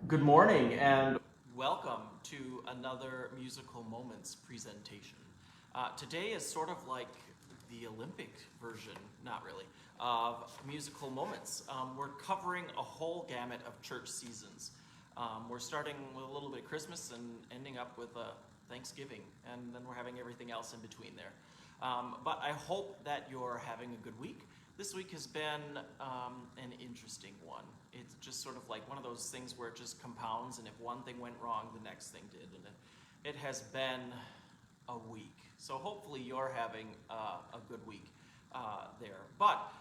Good morning and welcome to another Musical Moments presentation. Today is sort of like the Olympic version, not really, of Musical Moments. We're covering a whole gamut of church seasons. We're starting with a little bit of Christmas and ending up with Thanksgiving, and then we're having everything else in between there. But I hope that you're having a good week. This week has been an interesting one. It's just sort of like one of those things where it just compounds, and if one thing went wrong, the next thing did. And it has been a week. So hopefully you're having a good week there. But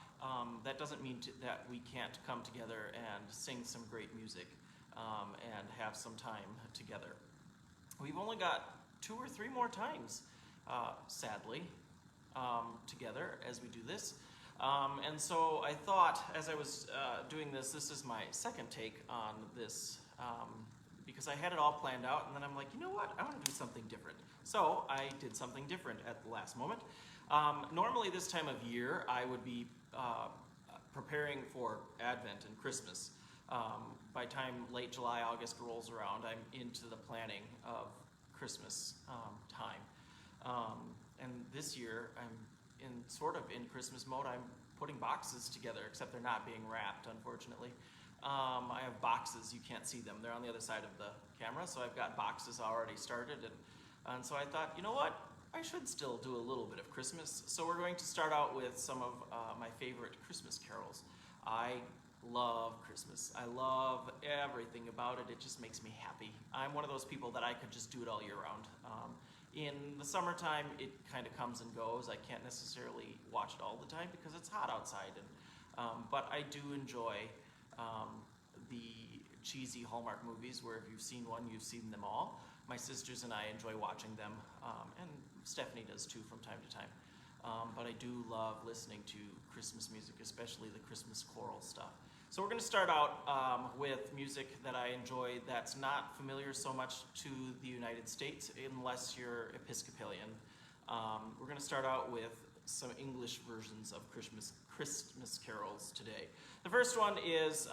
that doesn't mean that we can't come together and sing some great music and have some time together. We've only got 2 or 3 more times, sadly, together as we do this. And so I thought, as I was doing this is my second take on this, because I had it all planned out, and then I'm like, you know what, I want to do something different. So I did something different at the last moment. Normally this time of year, I would be preparing for Advent and Christmas. By time late July, August rolls around, I'm into the planning of Christmas time. And this year, I'm in Christmas mode. I'm putting boxes together, except they're not being wrapped, unfortunately. I have boxes, you can't see them. They're on the other side of the camera, so I've got boxes already started. And so I thought, you know what? I should still do a little bit of Christmas. So we're going to start out with some of my favorite Christmas carols. I love Christmas. I love everything about it. It just makes me happy. I'm one of those people that I could just do it all year round. In the summertime, it kind of comes and goes. I can't necessarily watch it all the time because it's hot outside. But I do enjoy the cheesy Hallmark movies where if you've seen one, you've seen them all. My sisters and I enjoy watching them, and Stephanie does too from time to time. But I do love listening to Christmas music, especially the Christmas choral stuff. So we're going to start out with music that I enjoy that's not familiar so much to the United States unless you're Episcopalian. We're going to start out with some English versions of Christmas carols today. The first one is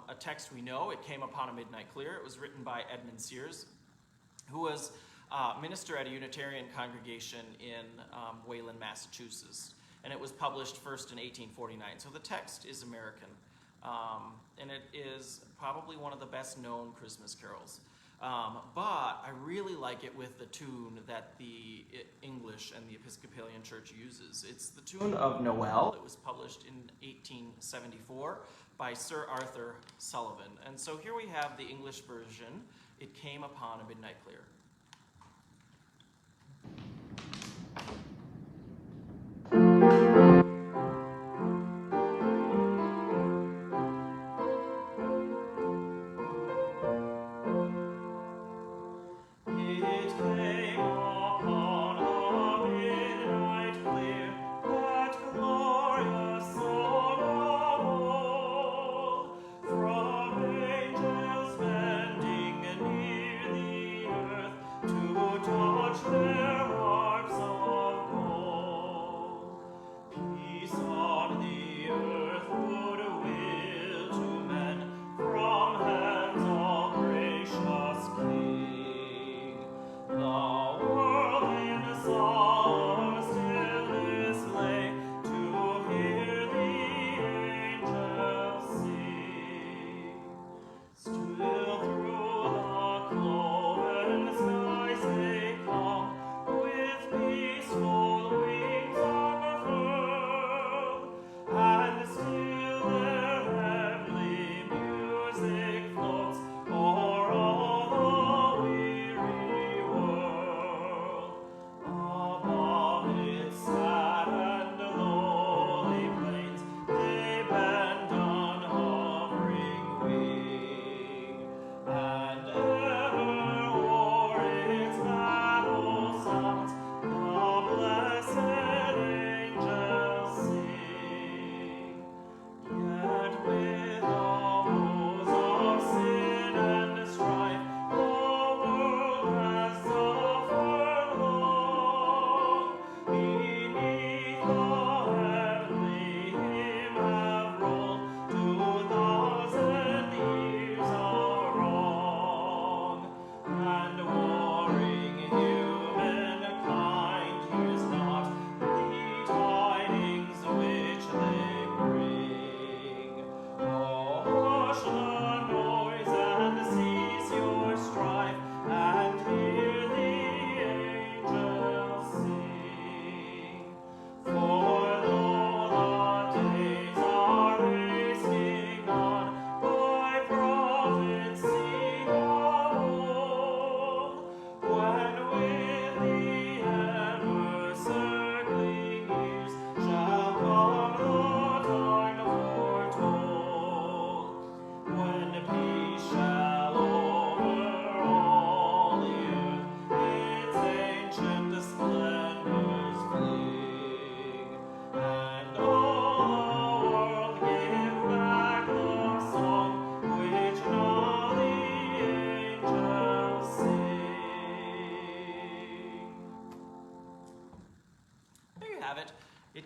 a text we know. It came upon a midnight clear. It was written by Edmund Sears, who was minister at a Unitarian congregation in Wayland, Massachusetts. And it was published first in 1849. So the text is American. And it is probably one of the best known Christmas carols. But I really like it with the tune that the English and the Episcopalian Church uses. It's the tune of Noel. It was published in 1874 by Sir Arthur Sullivan. And so here we have the English version. It came upon a midnight clear.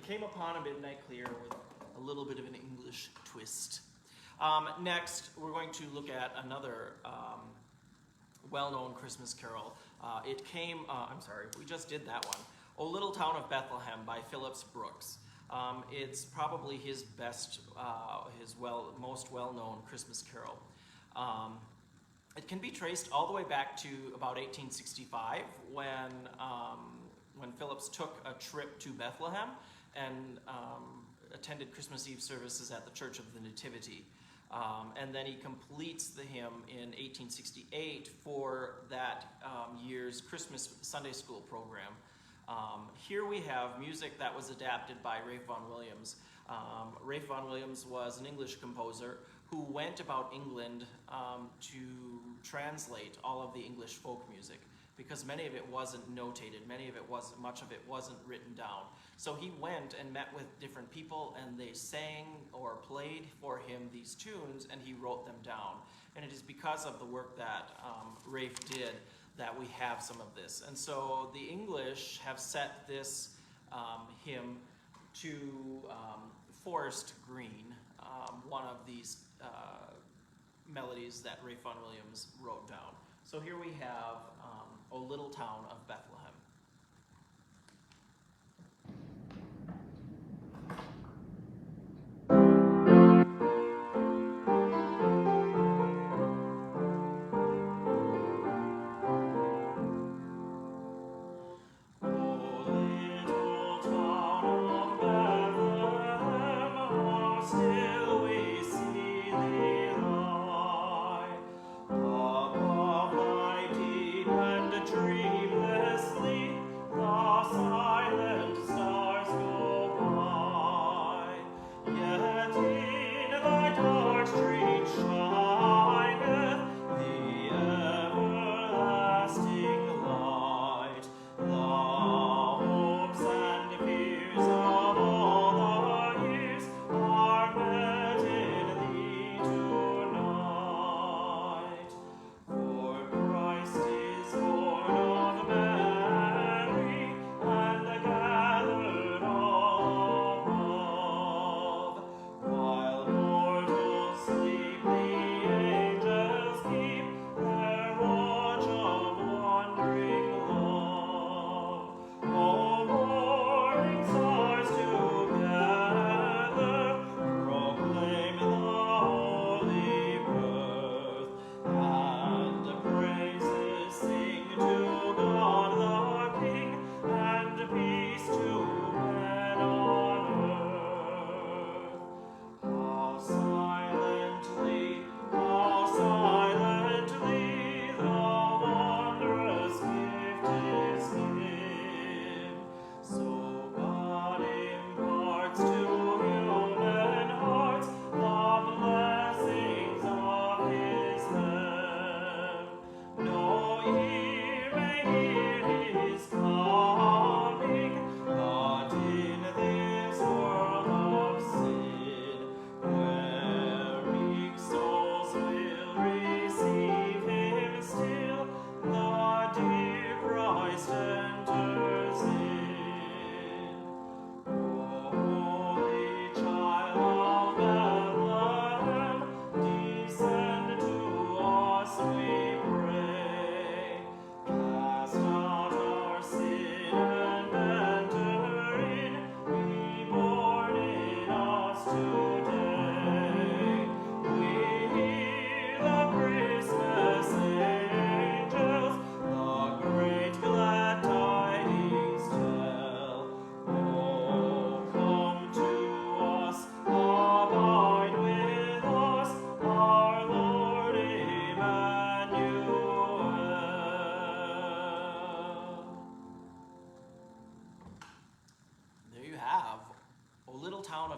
Came Upon a Midnight Clear with a little bit of an English twist. Next, we're going to look at another well-known Christmas carol. We just did that one. O Little Town of Bethlehem by Phillips Brooks. It's probably his best, most well-known Christmas carol. It can be traced all the way back to about 1865 when Phillips took a trip to Bethlehem and attended Christmas Eve services at the Church of the Nativity. And then he completes the hymn in 1868 for that year's Christmas Sunday school program. Here we have music that was adapted by Ralph Vaughan Williams. Ralph Vaughan Williams was an English composer who went about England to translate all of the English folk music, because many of it wasn't notated, much of it wasn't written down. So he went and met with different people, and they sang or played for him these tunes, and he wrote them down. And it is because of the work that Rafe did that we have some of this. And so the English have set this hymn to Forest Green, one of these melodies that Ralph Vaughan Williams wrote down. So here we have O Little Town of Bethlehem.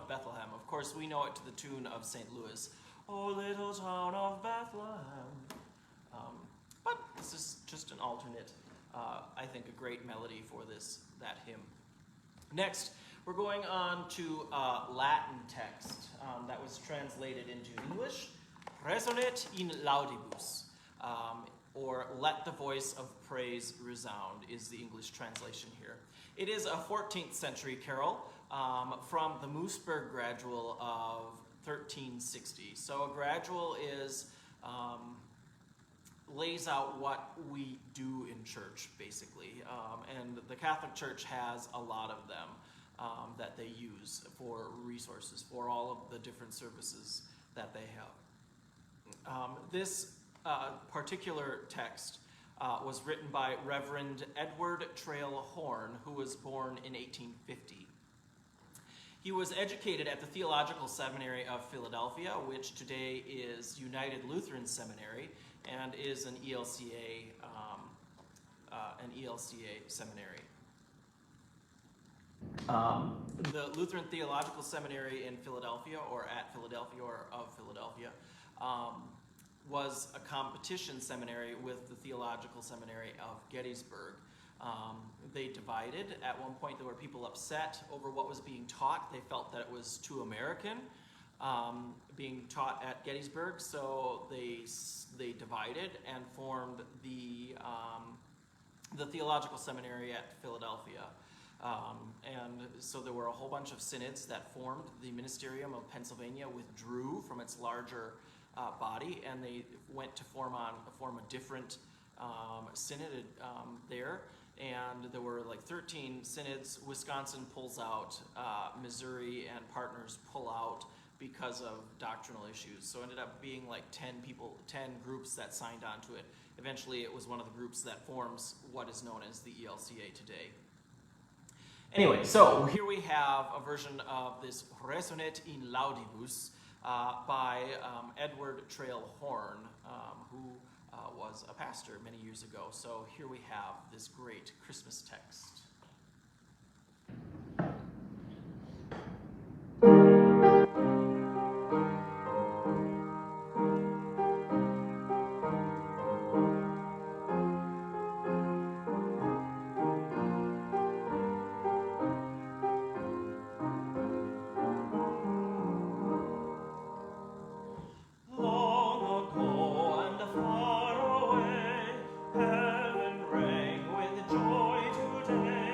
Bethlehem. Of course, we know it to the tune of St. Louis. Oh, little town of Bethlehem. But this is just an alternate, I think a great melody for that hymn. Next, we're going on to a Latin text that was translated into English. Resonet in laudibus, or let the voice of praise resound is the English translation here. It is a 14th century carol from the Moosberg Gradual of 1360. So a gradual is lays out what we do in church, basically, and the Catholic Church has a lot of them that they use for resources for all of the different services that they have. This particular text was written by Reverend Edward Trail Horn, who was born in 1850. He was educated at the Theological Seminary of Philadelphia, which today is United Lutheran Seminary and is an ELCA seminary. The Lutheran Theological Seminary in Philadelphia, or at Philadelphia, or of Philadelphia, was a competition seminary with the Theological Seminary of Gettysburg. They divided. At one point, there were people upset over what was being taught. They felt that it was too American, being taught at Gettysburg, so they divided and formed the Theological Seminary at Philadelphia. And so there were a whole bunch of synods that formed. The Ministerium of Pennsylvania withdrew from its larger body, and they went to form a different synod there. And there were like 13 synods. Wisconsin pulls out, Missouri and partners pull out because of doctrinal issues. So it ended up being like 10 groups that signed on to it. Eventually it was one of the groups that forms what is known as the ELCA today. Anyway, so here we have a version of this Resonet in Laudibus by Edward Trail Horn, who was a pastor many years ago. So here we have this great Christmas text. Joy today.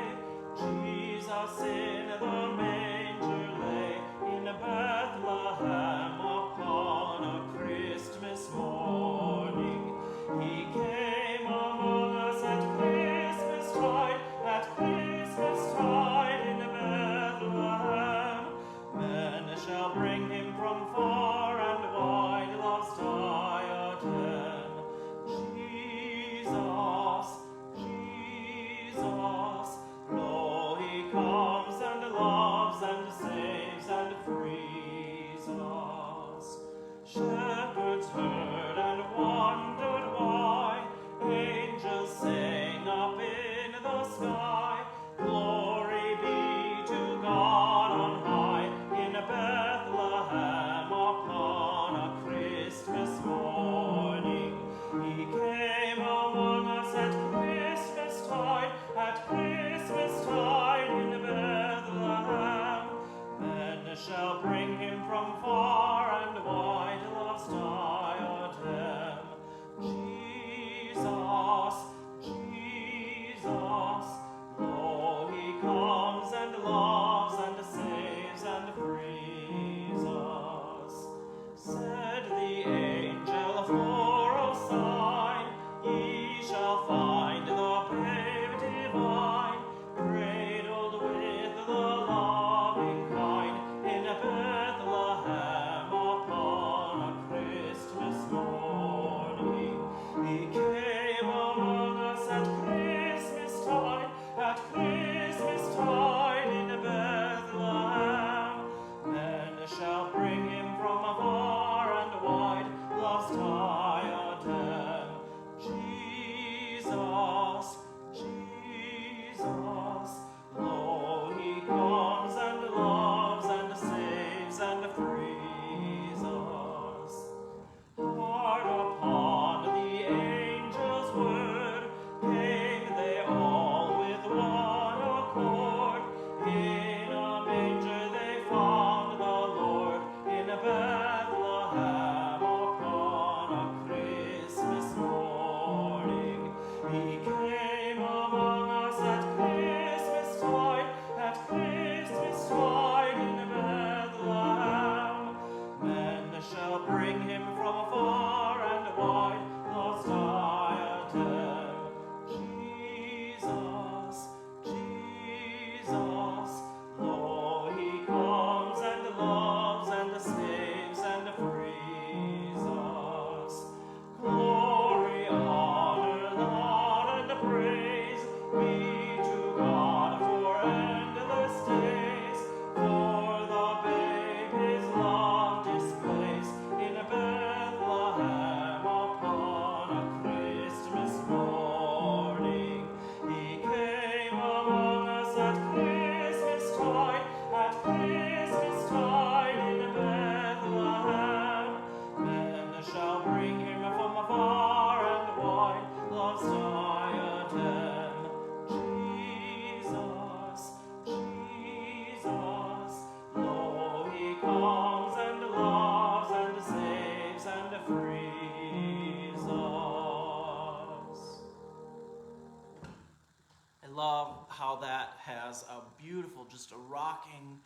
how that has a beautiful, just a rocking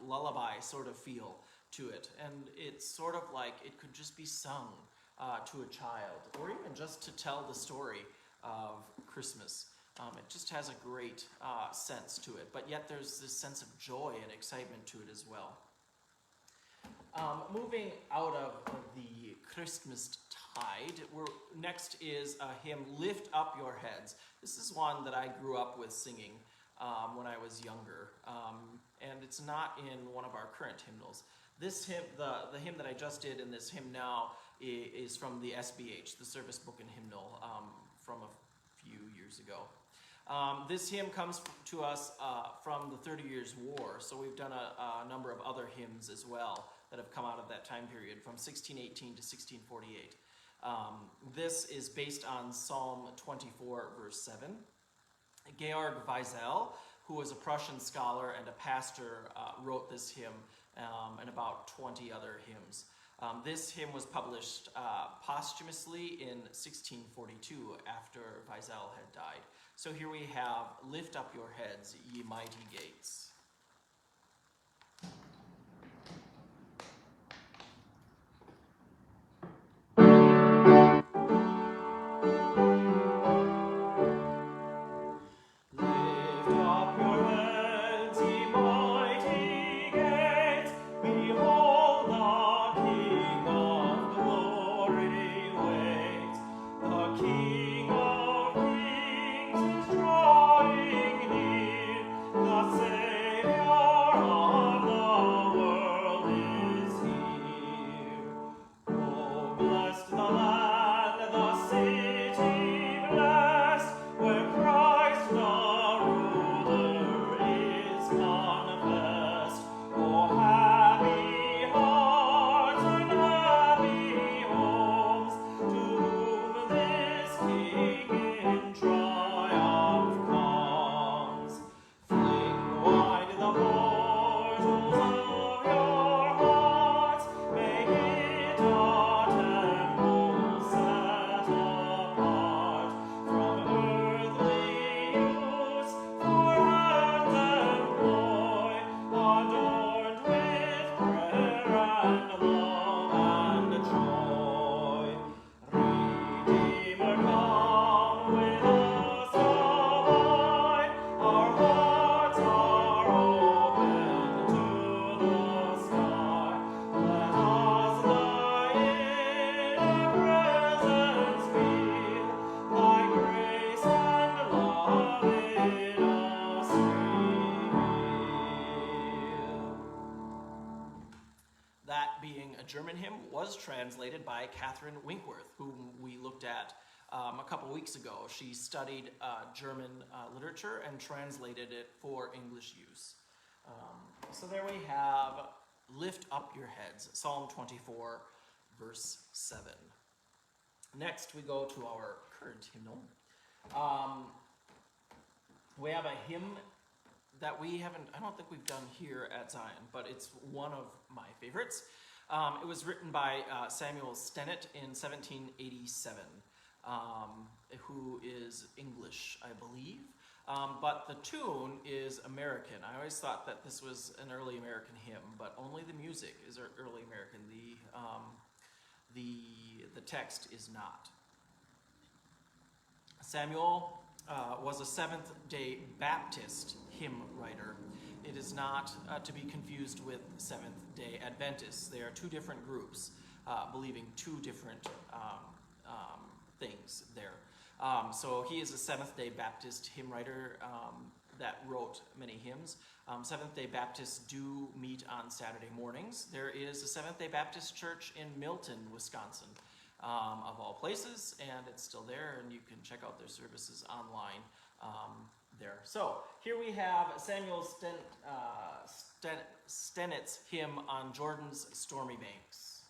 lullaby sort of feel to it. And it's sort of like it could just be sung to a child, or even just to tell the story of Christmas. It just has a great sense to it, but yet there's this sense of joy and excitement to it as well. Moving out of the Christmas tide, next is a hymn, Lift Up Your Heads. This is one that I grew up with singing when I was younger, and it's not in one of our current hymnals. This hymn, the hymn that I just did in this hymn now, is from the SBH, the Service Book and Hymnal, from a few years ago. This hymn comes to us from the 30 Years' War, so we've done a number of other hymns as well that have come out of that time period, from 1618 to 1648. This is based on Psalm 24, verse 7. Georg Weisel, who was a Prussian scholar and a pastor, wrote this hymn and about 20 other hymns. This hymn was published posthumously in 1642 after Weisel had died. So here we have, Lift Up Your Heads, Ye Mighty Gates. German hymn was translated by Catherine Winkworth, whom we looked at a couple weeks ago. She studied German literature and translated it for English use. So there we have Lift Up Your Heads, Psalm 24, verse 7. Next, we go to our current hymnal. We have a hymn that I don't think we've done here at Zion, but it's one of my favorites. It was written by Samuel Stennett in 1787, who is English, I believe. But the tune is American. I always thought that this was an early American hymn, but only the music is early American. The text is not. Samuel was a Seventh-day Baptist hymn writer. It is not to be confused with Seventh-day Adventists. They are two different groups, believing two different things there. So he is a Seventh-day Baptist hymn writer that wrote many hymns. Seventh-day Baptists do meet on Saturday mornings. There is a Seventh-day Baptist church in Milton, Wisconsin, of all places, and it's still there, and you can check out their services online there. So here we have Samuel Stennett's hymn on Jordan's Stormy Banks.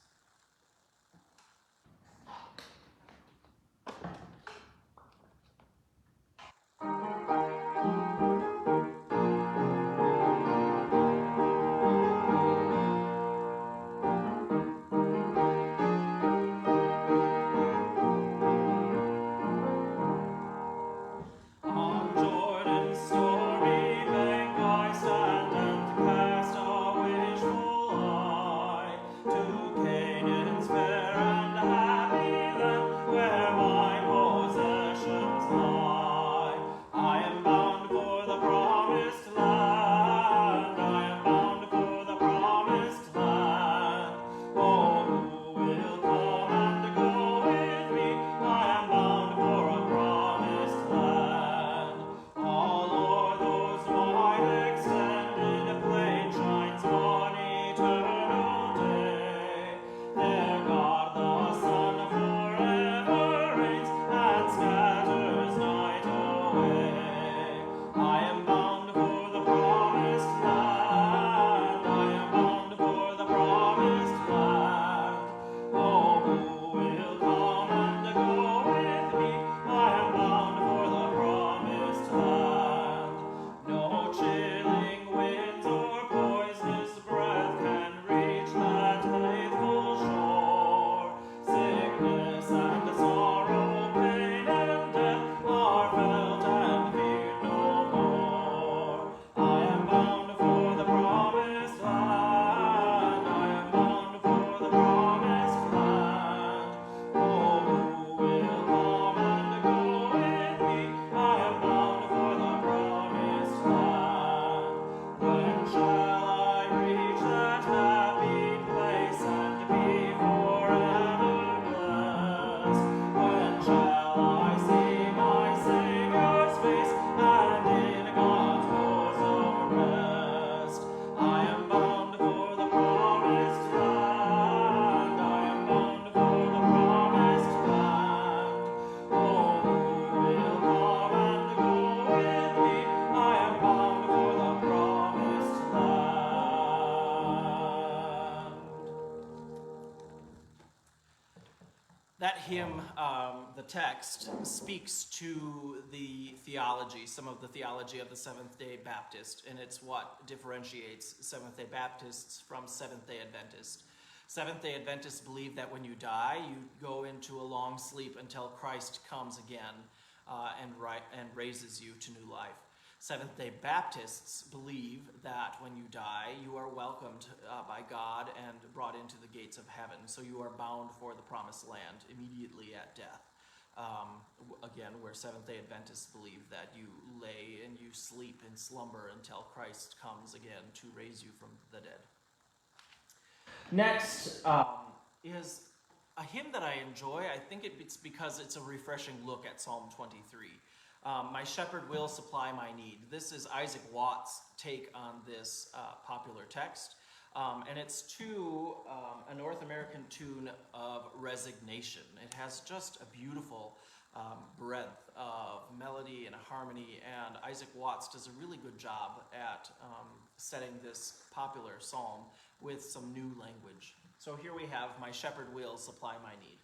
That hymn, the text, speaks to the theology, some of the theology of the Seventh-day Baptist, and it's what differentiates Seventh-day Baptists from Seventh-day Adventists. Seventh-day Adventists believe that when you die, you go into a long sleep until Christ comes again and raises you to new life. Seventh-day Baptists believe that when you die, you are welcomed by God and brought into the gates of heaven. So you are bound for the promised land immediately at death. Again, where Seventh-day Adventists believe that you lay and you sleep in slumber until Christ comes again to raise you from the dead. Next is a hymn that I enjoy. I think it's because it's a refreshing look at Psalm 23. My shepherd will supply my need. This is Isaac Watts' take on this popular text. And it's to a North American tune of Resignation. It has just a beautiful breadth of melody and harmony, and Isaac Watts does a really good job at setting this popular psalm with some new language. So here we have My Shepherd Will Supply My Need.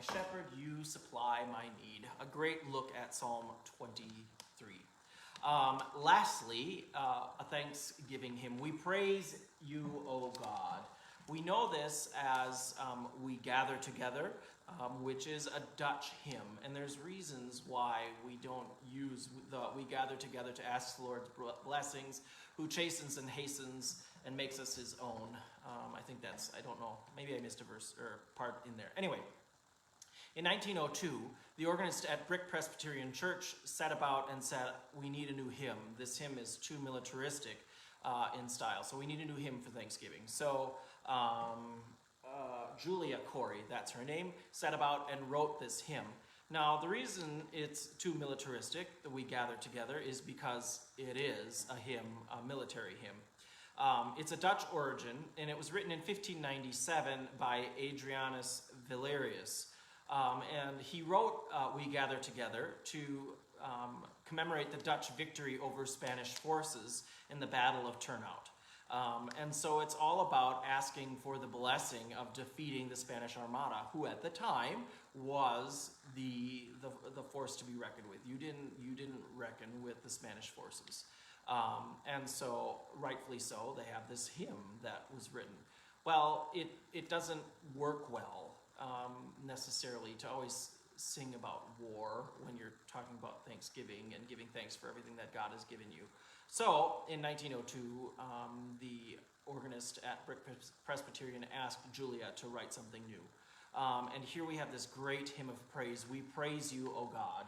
my shepherd, you supply my need. A great look at Psalm 23. Lastly, a Thanksgiving hymn. We praise you, O God. We know this as we gather together, which is a Dutch hymn, and there's reasons why we don't use we gather together to ask the Lord's blessings, who chastens and hastens and makes us his own. I think that's, I don't know, maybe I missed a verse or part in there. Anyway, in 1902, the organist at Brick Presbyterian Church set about and said, we need a new hymn. This hymn is too militaristic in style, so we need a new hymn for Thanksgiving. So Julia Corey, that's her name, set about and wrote this hymn. Now, the reason it's too militaristic that we gather together is because it is a hymn, a military hymn. It's a Dutch origin, and it was written in 1597 by Adrianus Valerius. And he wrote We Gather Together to commemorate the Dutch victory over Spanish forces in the Battle of Turnhout. And so it's all about asking for the blessing of defeating the Spanish Armada, who at the time was the force to be reckoned with. You didn't reckon with the Spanish forces. And so, rightfully so, they have this hymn that was written. Well, it doesn't work well necessarily to always sing about war when you're talking about Thanksgiving and giving thanks for everything that God has given you. So, in 1902, the organist at Brick Presbyterian asked Julia to write something new. And here we have this great hymn of praise. We praise you, O God,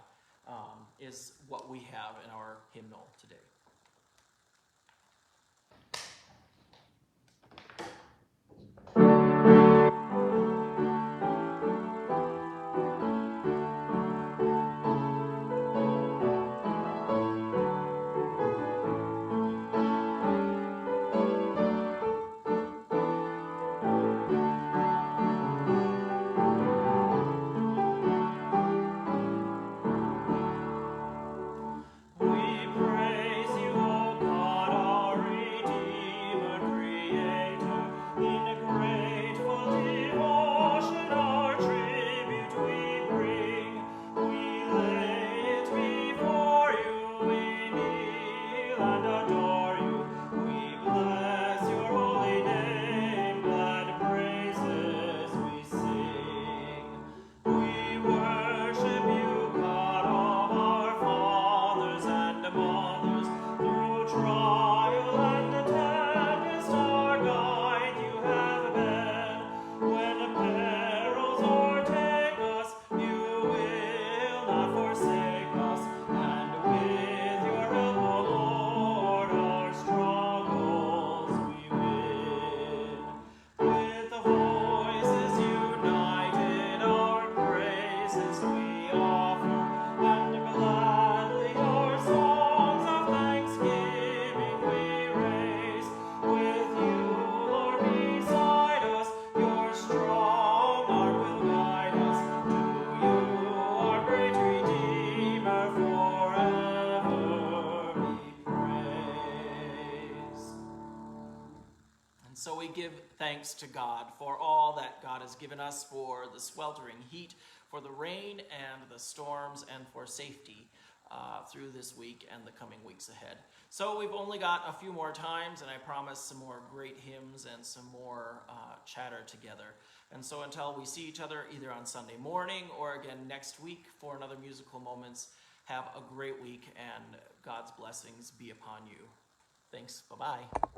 is what we have in our hymnal today. So we give thanks to God for all that God has given us, for the sweltering heat, for the rain and the storms, and for safety through this week and the coming weeks ahead. So we've only got a few more times, and I promise some more great hymns and some more chatter together. And so until we see each other either on Sunday morning or again next week for another Musical Moments, have a great week and God's blessings be upon you. Thanks. Bye-bye.